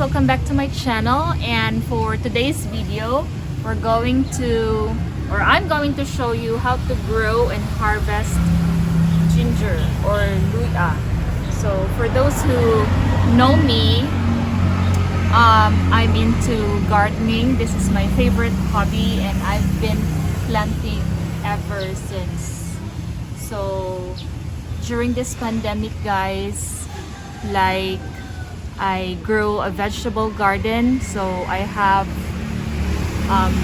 Welcome back to my channel, and for today's video I'm going to show you how to grow and harvest ginger or luya. So for those who know me, I'm into gardening. This is my favorite hobby and I've been planting ever since. So during this pandemic, guys, like, I grow a vegetable garden. So I have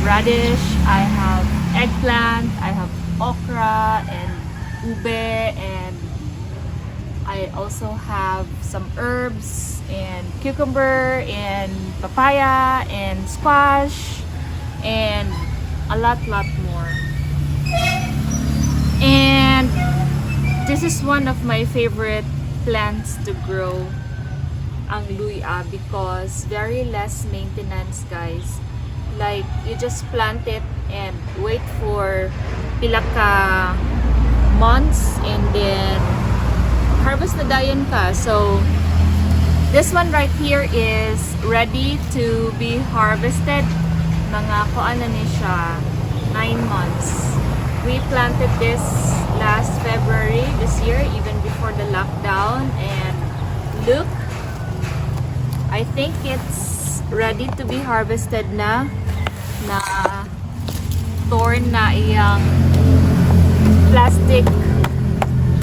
radish, I have eggplant, I have okra and ube, and I also have some herbs and cucumber and papaya and squash and a lot more. And this is one of my favorite plants to grow, ang luya, because very less maintenance, guys. Like, you just plant it and wait for pila ka months and then harvest na dayon ka. So this one right here is ready to be harvested. Mga kuan na ni siya, 9 months. We planted this last February this year, even before the lockdown, and look, I think it's ready to be harvested na torn na iyang plastic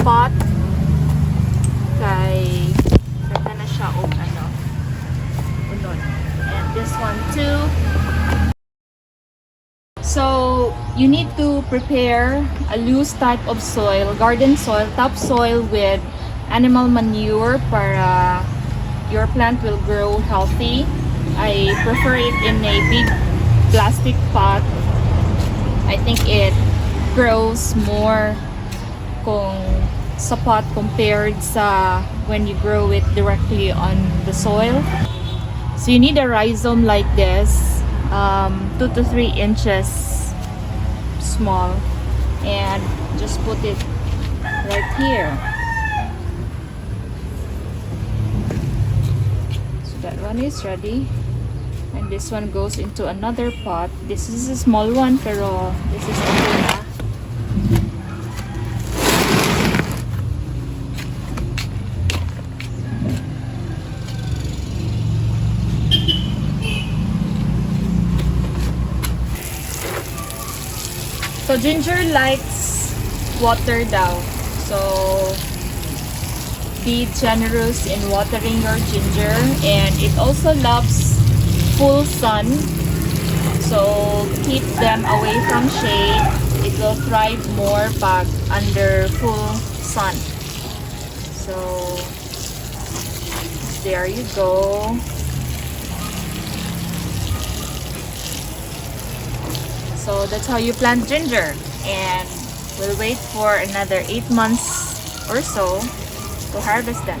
pot kay kata na siya og unon. And this one too. So you need to prepare a loose type of soil, garden soil, topsoil with animal manure para your plant will grow healthy. I prefer it in a big plastic pot. I think it grows more kung sa pot compared sa when you grow it directly on the soil. So you need a rhizome like this, 2 to 3 inches small, and just put it right here. That one is ready, and this one goes into another pot. This is a small one, pero this is okay na. So ginger likes water daw, so be generous in watering your ginger, and it also loves full sun, so keep them away from shade. It will thrive more pag under full sun. So there you go. So that's how you plant ginger, and we'll wait for another 8 months or so to harvest them.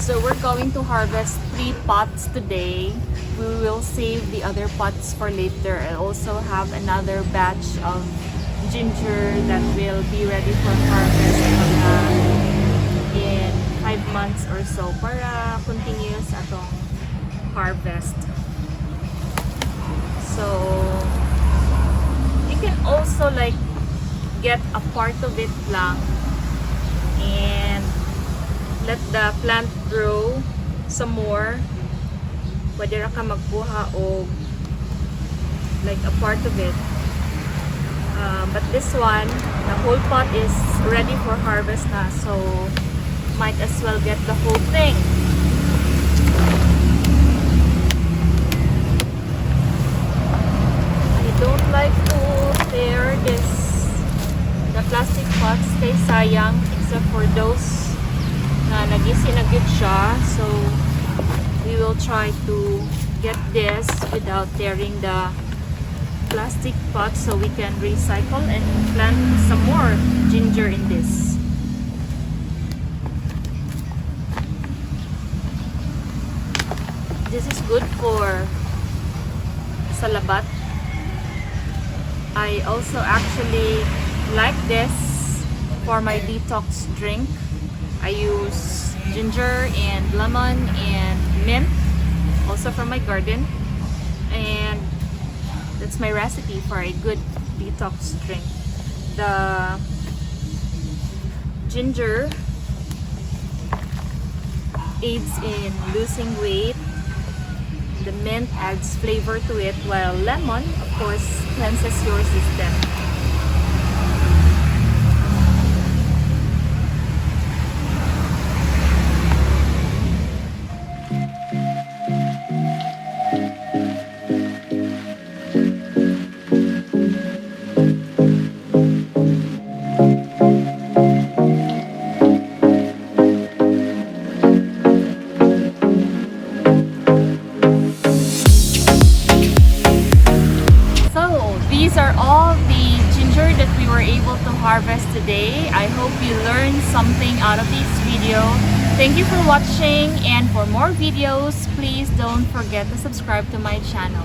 So we're going to harvest 3 pots today. We will save the other pots for later. I also have another batch of ginger that will be ready for harvest in 5 months or so para continuous atong harvest. So you can also like get a part of it lang and let the plant grow some more. Pwede ra ka magkuha o like a part of it. But this one, the whole pot is ready for harvest na, so might as well get the whole thing. I don't like to tear the plastic pots, kay sayang, except for those na nagisi-nagit siya. So we will try to get this without tearing the plastic pot so we can recycle and plant some more ginger in this. This is good for salabat. I also actually like this for my detox drink. I use ginger and lemon and mint, also from my garden, and that's my recipe for a good detox drink. The ginger aids in losing weight. The mint adds flavor to it, while lemon, of course, cleanses your system. These are all the ginger that we were able to harvest today. I hope you learned something out of this video. Thank you for watching, and for more videos, please don't forget to subscribe to my channel.